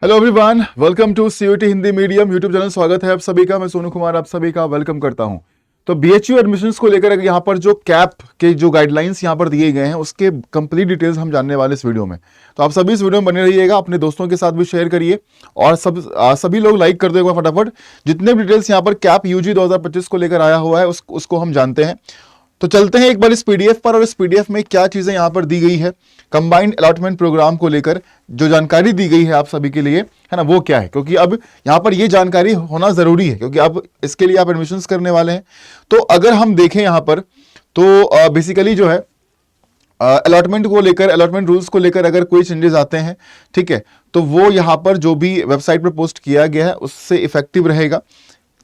Hello everyone, welcome to CUET Hindi medium YouTube channel. स्वागत है आप सभी का। मैं सोनू कुमार आप सभी का वेलकम करता हूं। तो बीएचयू एडमिशंस को लेकर यहां पर जो कैप के जो गाइडलाइंस यहां पर दिए गए हैं उसके कंप्लीट डिटेल्स हम जानने वाले इस वीडियो में। तो आप सभी इस वीडियो में बने रहिएगा, अपने दोस्तों के साथ भी शेयर करिए और सभी लोग लाइक कर देगा फटाफट। जितने भी डिटेल्स यहां पर कैप यूजी 2025 को लेकर आया हुआ है उसको हम जानते हैं। तो चलते हैं एक बार इस पीडीएफ पर, और इस पीडीएफ में क्या चीजें यहां पर दी गई है कंबाइंड अलॉटमेंट प्रोग्राम को लेकर जो जानकारी दी गई है आप सभी के लिए, है ना, वो क्या है। क्योंकि अब यहां पर ये जानकारी होना जरूरी है, क्योंकि अब इसके लिए आप एडमिशंस करने वाले हैं। तो अगर हम देखें यहां पर तो बेसिकली जो है अलॉटमेंट को लेकर, अलॉटमेंट रूल्स को लेकर अगर कोई चेंजेस आते हैं, ठीक है, तो वो यहां पर जो भी वेबसाइट पर पोस्ट किया गया है उससे इफेक्टिव रहेगा।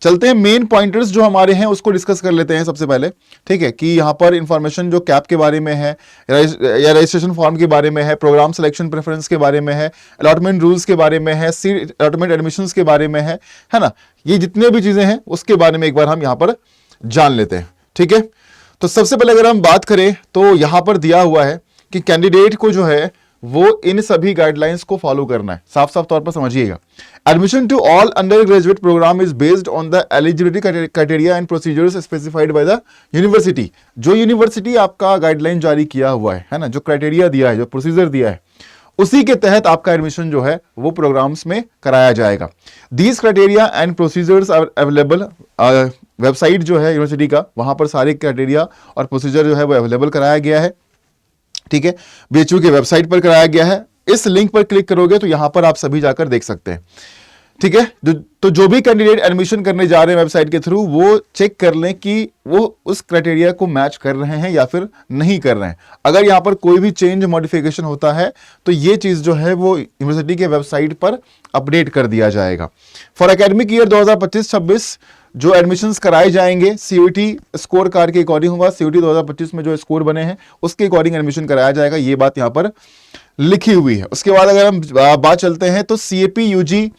चलते हैं मेन पॉइंटर्स जो हमारे हैं उसको डिस्कस कर लेते हैं सबसे पहले, ठीक है, कि यहां पर इंफॉर्मेशन जो कैप के बारे में है या रजिस्ट्रेशन फॉर्म के बारे में है, प्रोग्राम सिलेक्शन प्रेफरेंस के बारे में है, अलॉटमेंट रूल्स के बारे में है, सीट अलॉटमेंट एडमिशंस के बारे में है ना, ये जितने भी चीजें हैं उसके बारे में एक बार हम यहां पर जान लेते हैं, ठीक है। तो सबसे पहले अगर हम बात करें तो यहां पर दिया हुआ है कि कैंडिडेट को जो है वो इन सभी गाइडलाइंस को फॉलो करना है। साफ साफ तौर पर समझिएगा। Admission to all undergraduate programme is based on the eligibility criteria and procedures specified by the university. जो यूनिवर्सिटी आपका गाइडलाइन जारी किया हुआ है ना, जो क्राइटेरिया दिया है, जो प्रोसीजर दिया है, उसी के तहत आपका एडमिशन जो है वो प्रोग्राम्स में कराया जाएगा। These criteria and procedures are available, website जो है यूनिवर्सिटी का, वहां पर सारे क्राइटेरिया और प्रोसीजर जो है वो अवेलेबल कराया गया है, ठीक है। बीएचयू की वेबसाइट पर कराया गया है। इस लिंक पर क्लिक करोगे तो यहां पर आप सभी जाकर देख सकते हैं, ठीक है। तो जो भी कैंडिडेट एडमिशन करने जा रहे हैं वेबसाइट के थ्रू, वो चेक कर लें कि वो उस क्राइटेरिया को मैच कर रहे हैं या फिर नहीं कर रहे हैं। अगर यहां पर कोई भी चेंज मॉडिफिकेशन होता है तो ये चीज जो है वो यूनिवर्सिटी के वेबसाइट पर अपडेट कर दिया जाएगा। फॉर एकेडमिक ईयर 2025-26 जो एडमिशंस कराए जाएंगे सीयूटी स्कोर कार्ड के अकॉर्डिंग होगा। सीयूटी 2025 में जो स्कोर बने हैं उसके अकॉर्डिंग एडमिशन कराया जाएगा, ये बात यहां पर लिखी हुई है। उसके बाद अगर हम बात चलते हैं तो CAP UG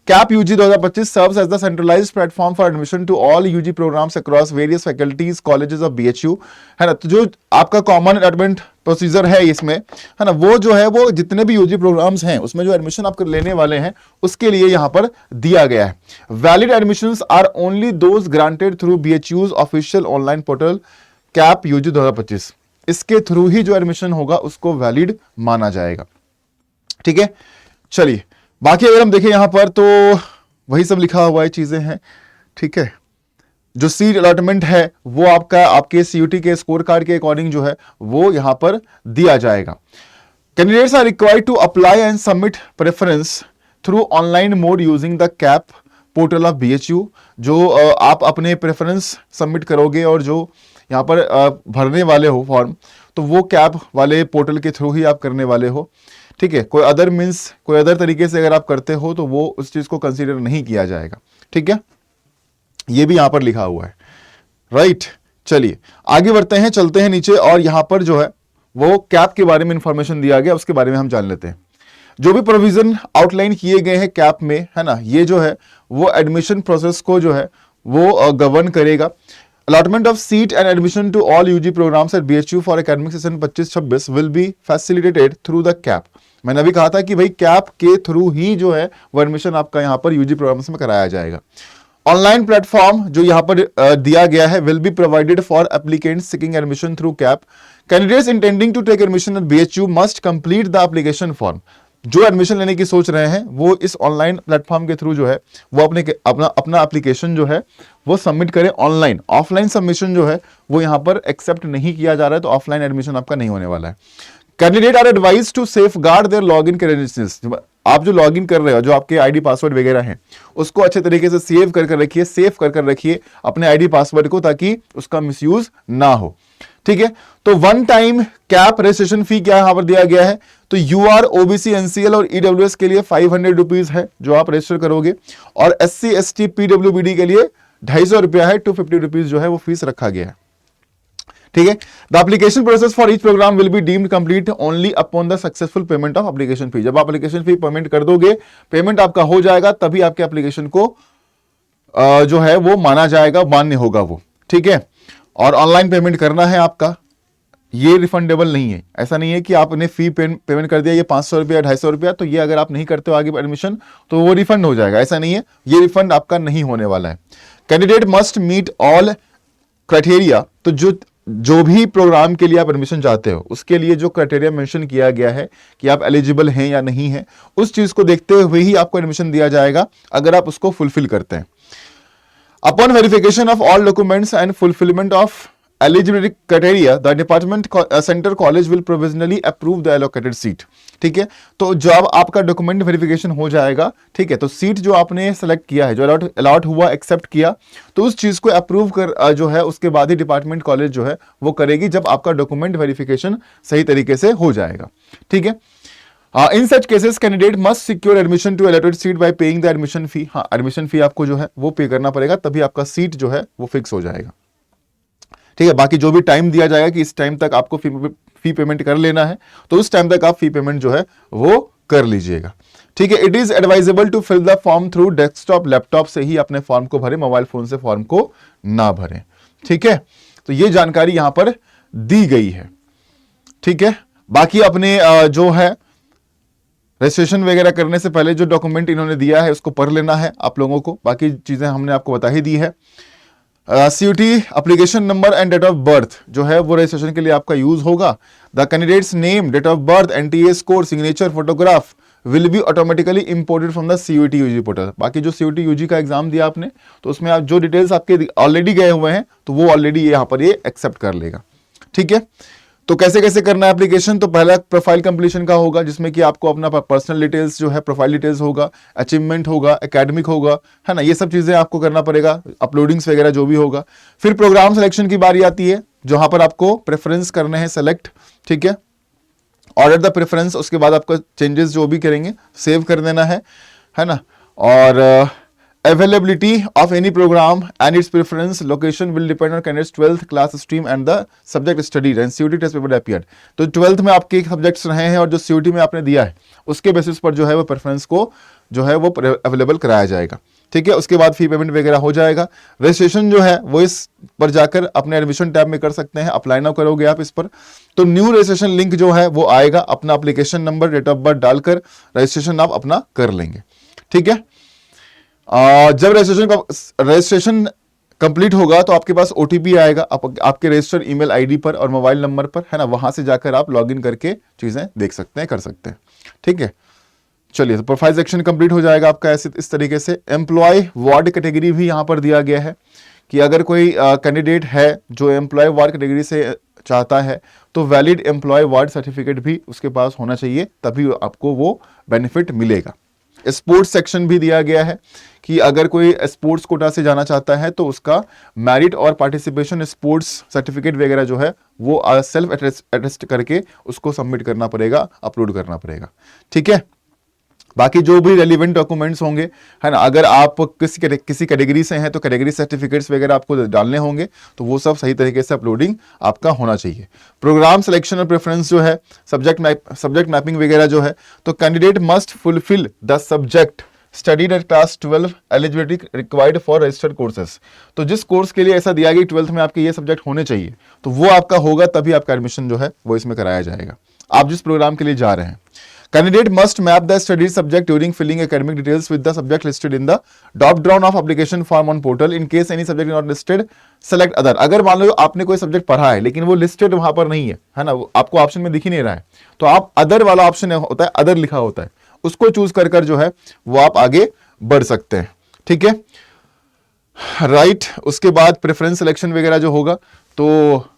CAP UG 2025 serves as the centralised platform for admission to all UG programmes across various faculties colleges of BHU, है ना। तो जो आपका कॉमन एडमिट प्रोसीजर है इसमें, है ना, वो जो है वो जितने भी यूजी प्रोग्राम्स हैं उसमें जो एडमिशन आप लेने वाले हैं उसके लिए यहां पर दिया गया है। Valid admissions are only those granted through BHU's official online portal CAP UG 2025। इसके थ्रू ही जो एडमिशन होगा उसको वैलिड माना जाएगा, ठीक है। चलिए बाकी अगर हम देखें यहां पर तो वही सब लिखा हुआ है, चीजें हैं, ठीक है। जो सीट अलॉटमेंट है वो आपके सीयूटी के स्कोर कार्ड के अकॉर्डिंग जो है वो यहां पर दिया जाएगा। Candidates are required to apply and submit preference through online mode using the CAP portal of BHU. जो आप अपने प्रेफरेंस सबमिट करोगे और जो यहां पर भरने वाले हो फॉर्म, तो वो कैप वाले पोर्टल के थ्रू ही आप करने वाले हो, ठीक है। कोई अदर तरीके से अगर आप करते हो तो वो उस चीज को कंसीडर नहीं किया जाएगा, ठीक है। ये भी यहां पर लिखा हुआ है, राइट। चलिए आगे बढ़ते हैं, चलते हैं नीचे, और यहां पर जो है वो कैप के बारे में इंफॉर्मेशन दिया गया, उसके बारे में हम जान लेते हैं। जो भी प्रोविजन आउटलाइन किए गए हैं कैप में, है ना, ये जो है वो एडमिशन प्रोसेस को जो है वो गवर्न करेगा। Allotment of seat and admission to all UG programs at BHU for academic session 25-26 will be facilitated through the CAP। मैंने अभी कहा था कि भाई कैप के थ्रू ही जो है वो एडमिशन आपका यहाँ पर यूजी प्रोग्राम्स में कराया जाएगा। ऑनलाइन प्लेटफॉर्म जो यहाँ पर दिया गया है will be provided for applicants seeking admission through CAP। Candidates intending to take admission at BHU must complete the application form। जो एडमिशन लेने की सोच रहे हैं वो इस ऑनलाइन प्लेटफॉर्म के थ्रू जो है वो अपना एप्लीकेशन जो है वो सबमिट करें ऑनलाइन। ऑफलाइन सबमिशन जो है वो यहां पर एक्सेप्ट नहीं किया जा रहा है, तो ऑफलाइन एडमिशन आपका नहीं होने वाला है। Candidate are advise to safeguard their login credentials. आप जो लॉगिन कर रहे हो, जो आपके आईडी पासवर्ड वगैरह हैं, उसको अच्छे तरीके से सेव कर रखिए, सेफ कर रखिए अपने आईडी पासवर्ड को, ताकि उसका मिसयूज ना हो, ठीक है। तो one time cap registration fee क्या यहां पर दिया गया है, तो यूआर, ओबीसी, एनसीएल और ईडब्ल्यूएस के लिए 500 रुपीज है जो आप रजिस्टर करोगे, और एससी, एसटी, पीडब्ल्यूबीडी के लिए 250 रुपया है, 250 रुपीज जो है वो फीस रखा गया है, ठीक है। The application process for each programme will be deemed complete only upon the successful payment of application fee. जब आप एप्लीकेशन फी पेमेंट कर दोगे, पेमेंट आपका हो जाएगा, तभी आपके एप्लीकेशन को जो है वो माना जाएगा, मान्य होगा वो, ठीक है। और ऑनलाइन पेमेंट करना है आपका, ये रिफंडेबल नहीं है। ऐसा नहीं है कि आपने फी पेमेंट कर दिया, ये 500 रुपया 250 रुपया, तो ये अगर आप नहीं करते हो आगे एडमिशन तो वो रिफंड हो जाएगा, ऐसा नहीं है, ये रिफंड आपका नहीं होने वाला है। Candidate must meet all criteria, तो जो भी प्रोग्राम के लिए आप एडमिशन चाहते हो उसके लिए जो क्राइटेरिया मेंशन किया गया है कि आप एलिजिबल हैं या नहीं है, उस चीज को देखते हुए ही आपको एडमिशन दिया जाएगा अगर आप उसको फुलफिल करते हैं। Upon verification of all documents and fulfilment of eligibility criteria, the department center college will provisionally approve the allocated seat। ठीक है, तो जब आपका डॉक्यूमेंट वेरिफिकेशन हो जाएगा, ठीक है, तो सीट जो आपने सेलेक्ट किया है, जो अलॉट हुआ, एक्सेप्ट किया, तो उस चीज को अप्रूव कर जो है उसके बाद ही डिपार्टमेंट कॉलेज जो है वो करेगी, जब आपका डॉक्यूमेंट वेरिफिकेशन सही तरीके से हो जाएगा। ठीक है, in such cases candidate must secure admission to allotted seat by paying the admission fee. हाँ, एडमिशन फी आपको जो है वो पे करना पड़ेगा, तभी आपका सीट जो है वो फिक्स हो जाएगा। ठीक है, बाकी जो भी टाइम दिया जाएगा कि इस टाइम तक आपको फी पेमेंट कर लेना है, तो उस टाइम तक आप फी पेमेंट जो है वो कर लीजिएगा। ठीक है, it is advisable to fill the form through desktop, laptop से ही अपने फॉर्म को भरें, मोबाइल फोन से फॉर्म को ना भरें। ठीक है, तो ये जानकारी यहां पर दी गई है। ठीक है, बाकी अपने जो है रजिस्ट्रेशन वगैरह करने से पहले जो डॉक्यूमेंट इन्होंने दिया है उसको पढ़ लेना है आप लोगों को, बाकी चीजें हमने आपको बता ही दी है। CUET application number and date of birth जो है वो रजिस्ट्रेशन के लिए आपका यूज होगा। The candidate's name, date of birth, NTA score, signature, photograph will be automatically imported from the CUET UG portal. बाकी जो सीयूटी यूजी का एग्जाम दिया आपने, तो उसमें आप जो डिटेल्स आपके ऑलरेडी गए हुए हैं, तो वो ऑलरेडी यहाँ पर ये एक्सेप्ट कर लेगा। ठीक है, तो कैसे कैसे करना है एप्लीकेशन, तो पहला प्रोफाइल कंप्लीशन का होगा, जिसमें कि आपको अपना पर्सनल डिटेल्स जो है, प्रोफाइल डिटेल्स होगा, अचीवमेंट होगा, एकेडमिक होगा, है ना, ये सब चीजें आपको करना पड़ेगा, अपलोडिंग्स वगैरह जो भी होगा। फिर प्रोग्राम सिलेक्शन की बारी आती है, जहां पर आपको प्रेफरेंस करने हैं सेलेक्ट। ठीक है, ऑर्डर द प्रेफरेंस, उसके बाद आपका चेंजेस जो भी करेंगे सेव कर देना है ना। और availability of any program and its preference location will depend on candidate's 12th class stream and the subject studied and CUT test paper appeared। तो 12th में आपके सब्जेक्ट्स रहे हैं और जो CUT में आपने दिया है उसके बेसिस पर जो है वो प्रेफरेंस को जो है वो अवेलेबल कराया जाएगा। ठीक है, उसके बाद फी पेमेंट वगैरह हो जाएगा। रजिस्ट्रेशन जो है वो इस पर जाकर अपने एडमिशन टैब में कर सकते हैं, अप्लाई नाउ करोगे आप इस पर, तो न्यू रजिस्ट्रेशन लिंक जो है वो आएगा, अपना application number, date of birth डालकर रजिस्ट्रेशन आप अपना कर लेंगे। ठीक है, जब रजिस्ट्रेशन कंप्लीट होगा तो आपके पास ओटीपी आएगा आपके रजिस्टर्ड ईमेल आईडी पर और मोबाइल नंबर पर, है ना, वहां से जाकर आप लॉगिन करके चीजें देख सकते हैं, कर सकते हैं। ठीक है, चलिए, तो प्रोफाइल सेक्शन कंप्लीट हो जाएगा आपका ऐसे इस तरीके से। एम्प्लॉय वार्ड कैटेगरी भी यहां पर दिया गया है कि अगर कोई कैंडिडेट है जो एम्प्लॉय वार्ड कैटेगरी से चाहता है, तो वैलिड एम्प्लॉय वार्ड सर्टिफिकेट भी उसके पास होना चाहिए, तभी आपको वो बेनिफिट मिलेगा। स्पोर्ट्स सेक्शन भी दिया गया है कि अगर कोई स्पोर्ट्स कोटा से जाना चाहता है तो उसका मेरिट और पार्टिसिपेशन स्पोर्ट्स सर्टिफिकेट वगैरह जो है वो सेल्फ अटेस्ट करके उसको सबमिट करना पड़ेगा, अपलोड करना पड़ेगा। ठीक है, बाकी जो भी रेलिवेंट डॉक्यूमेंट्स होंगे, है ना, अगर आप किसी कैटेगरी से हैं तो कैटेगरी सर्टिफिकेट्स वगैरह आपको डालने होंगे, तो वो सब सही तरीके से अपलोडिंग आपका होना चाहिए। प्रोग्राम सिलेक्शन और प्रेफरेंस जो है, सब्जेक्ट मैपिंग वगैरह जो है, तो candidate must fulfil the subject studied at class 12 eligibility required for registered courses. तो जिस कोर्स के लिए ऐसा दिया गया 12th में आपके ये सब्जेक्ट होने चाहिए, तो वो आपका होगा, तभी आपका एडमिशन जो है वो इसमें कराया जाएगा, आप जिस प्रोग्राम के लिए जा रहे हैं। Candidate must map the studied subject during filling academic details with the subject listed in the drop down of application form on portal. In case any subject is not listed, select other। अगर मान लो आपने कोई subject पढ़ा है लेकिन वो listed वहां पर नहीं है ना, वो आपको ऑप्शन में दिख ही नहीं रहा है, तो आप अदर वाला ऑप्शन होता है, अदर लिखा होता है, उसको चूज कर जो है वो आप आगे बढ़ सकते हैं। ठीक है, राइट। उसके बाद प्रेफरेंस सिलेक्शन वगैरह जो होगा, तो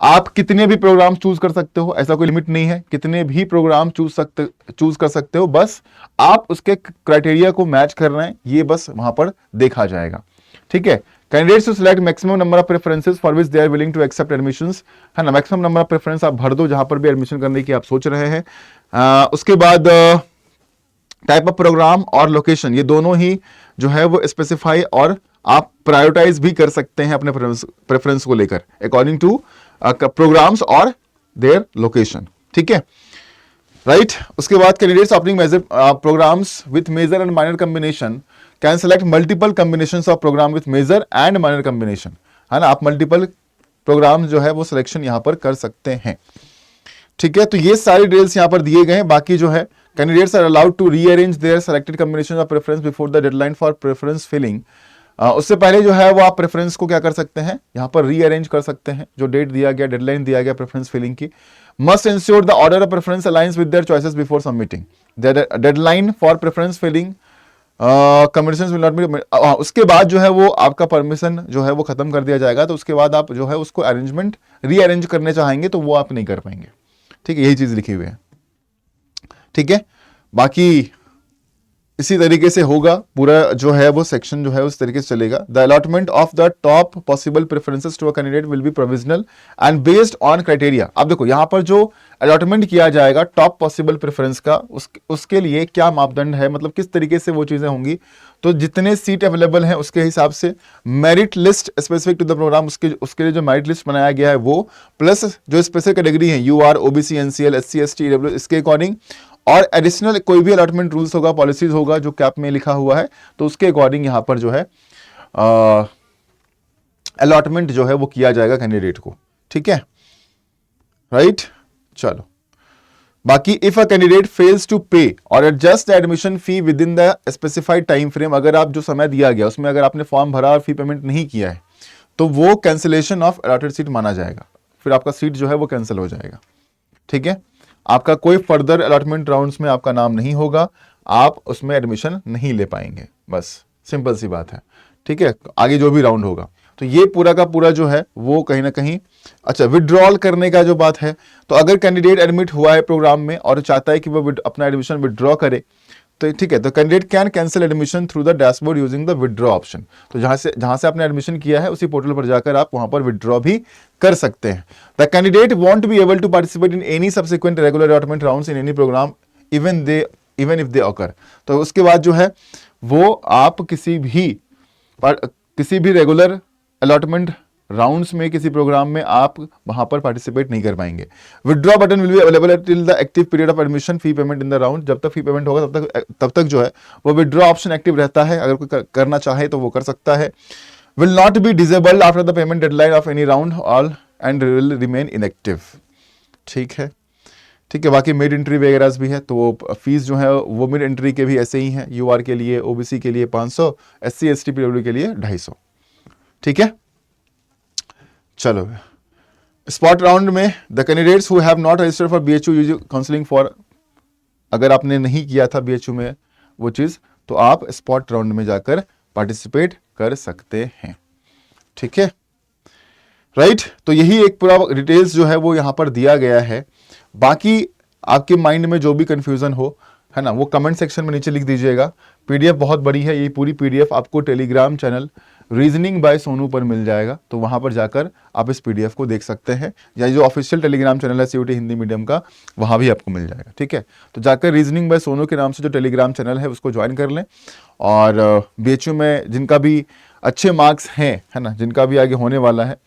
आप कितने भी प्रोग्राम चूज कर सकते हो, ऐसा कोई लिमिट नहीं है, कितने भी प्रोग्राम चूज कर सकते हो, बस आप उसके क्राइटेरिया को मैच कर रहे हैं, ये बस वहां पर देखा जाएगा। ठीक है, candidates to select maximum number of preferences for which they are willing to accept admissions, है ना, मैक्सिमम नंबर ऑफ प्रेफरेंस आप भर दो जहां पर भी एडमिशन करने की आप सोच रहे हैं। उसके बाद टाइप ऑफ प्रोग्राम और लोकेशन, ये दोनों ही जो है वो स्पेसिफाई और आप प्रायोरिटाइज भी कर सकते हैं अपने प्रेफरेंस को लेकर अकॉर्डिंग टू प्रोग्राम्स और देयर लोकेशन। ठीक है, राइट। उसके बाद candidates opting major programmes with major and minor combination can select multiple combinations of programme with major and minor combination, है ना, आप मल्टीपल प्रोग्राम जो है वो सिलेक्शन यहाँ पर कर सकते हैं। ठीक है, तो ये सारे डिटेल्स यहाँ पर दिए गए हैं। बाकी जो है candidates are allowed to rearrange their selected combination of preference before the deadline for preference filling. उससे पहले जो है वो आप प्रेफरेंस को क्या कर सकते हैं, यहाँ पर रीअरेंज कर सकते हैं। जो डेट दिया गया, डेडलाइन दिया गया प्रेफरेंस फिलिंग की, must ensure the order of preference aligns with their choices before submitting the deadline for preference filling commissions will not be. उसके बाद जो है वो आपका परमिशन जो है वो खत्म कर दिया जाएगा, तो उसके बाद आप जो है उसको अरेंजमेंट रीअरेंज करने चाहेंगे तो वो आप नहीं कर पाएंगे। ठीक है, यही चीज लिखी हुई है। ठीक है, बाकी इसी तरीके से होगा पूरा जो है वो सेक्शन जो है उस तरीके से चलेगा। The allotment of the top possible preferences to a candidate will be provisional and based on criteria. अब देखो यहाँ पर जो अलॉटमेंट किया जाएगा टॉप पॉसिबल प्रेफरेंस का, उसके लिए क्या मापदंड है, मतलब किस तरीके से वो चीजें होंगी, तो जितने सीट अवेलेबल हैं उसके हिसाब से, merit list specific to the programme, उसके लिए जो मेरिट लिस्ट बनाया गया है वो, प्लस जो स्पेशल कैटेगरी है UR, OBC, NCL, SC, ST, EWS, इसके अकॉर्डिंग, और एडिशनल कोई भी अलॉटमेंट रूल्स होगा, पॉलिसीज होगा जो कैप में लिखा हुआ है, तो उसके अकॉर्डिंग यहां पर जो है अलॉटमेंट जो है वो किया जाएगा कैंडिडेट को। ठीक है, राइट। चलो, बाकी if a candidate fails to pay और adjust the admission fee within the specified time frame, अगर आप जो समय दिया गया उसमें अगर आपने फॉर्म भरा और फी पेमेंट नहीं किया है तो वो कैंसिलेशन ऑफ अलॉटेड सीट माना जाएगा, फिर आपका सीट जो है वो कैंसिल हो जाएगा। ठीक है, आपका कोई फर्दर अलॉटमेंट राउंड्स में आपका नाम नहीं होगा, आप उसमें एडमिशन नहीं ले पाएंगे, बस सिंपल सी बात है। ठीक है, आगे जो भी राउंड होगा, तो ये पूरा का पूरा जो है वो कहीं ना कहीं। अच्छा, विड्रॉल करने का जो बात है, तो अगर कैंडिडेट एडमिट हुआ है प्रोग्राम में और चाहता है कि वो अपना एडमिशन विड्रॉ करे, तो ठीक है, तो candidate can cancel admission through the dashboard using the withdraw option. तो जहां से आपने एडमिशन किया है उसी पोर्टल पर जाकर आप वहां पर विड्रॉ भी कर सकते हैं। The candidate won't be able to participate in any subsequent regular allotment rounds in any programme even if they occur. तो उसके बाद जो है वो आप किसी भी रेगुलर अलॉटमेंट राउंड्स में किसी प्रोग्राम में आप वहां पर पार्टिसिपेट नहीं कर पाएंगे। Withdraw button will be available till the active period of admission fee payment in the round. जब तक फी पेमेंट होगा तब तक जो है वो विड्रॉ ऑप्शन एक्टिव रहता है, अगर कोई करना चाहे तो वो कर सकता है। Will not be disabled after the payment deadline of any round all and will remain inactive. ठीक है, ठीक है। बाकी मिड एंट्री वगैरह भी है, तो फीस जो है वो मिड एंट्री के भी ऐसे ही है, यूआर के लिए, ओबीसी के लिए 500, एससी एसटी पीडब्ल्यू के लिए 250। ठीक है, चलो। स्पॉट राउंड में the candidates who have not registered for BHU UG counselling for, अगर आपने नहीं किया था बीएचयू में वो चीज, तो आप स्पॉट राउंड में जाकर पार्टिसिपेट कर सकते हैं। ठीक है, राइट। तो यही एक पूरा डिटेल्स जो है वो यहां पर दिया गया है। बाकी आपके माइंड में जो भी कंफ्यूजन हो, है ना, वो कमेंट सेक्शन में नीचे लिख दीजिएगा। पीडीएफ बहुत बड़ी है, ये पूरी पीडीएफ आपको Telegram channel reasoning bye Sonu पर मिल जाएगा, तो वहां पर जाकर आप इस पीडीएफ को देख सकते हैं, या जो ऑफिशियल टेलीग्राम चैनल है सीयूटी हिंदी मीडियम का, वहां भी आपको मिल जाएगा। ठीक है, तो जाकर रीजनिंग बाय सोनू के नाम से जो टेलीग्राम चैनल है उसको ज्वाइन कर लें। और बीएचयू में जिनका भी अच्छे मार्क्स हैं, है ना, जिनका भी आगे होने वाला है,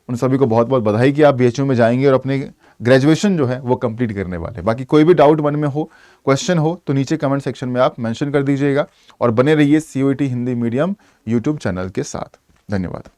उन सभी को बहुत बहुत बधाई कि आप बीएचयू में जाएंगे और अपने ग्रेजुएशन जो है वो कंप्लीट करने वाले। बाकी कोई भी डाउट मन में हो, क्वेश्चन हो, तो नीचे कमेंट सेक्शन में आप मेंशन कर दीजिएगा, और बने रहिए CUET Hindi medium YouTube channel के साथ। धन्यवाद।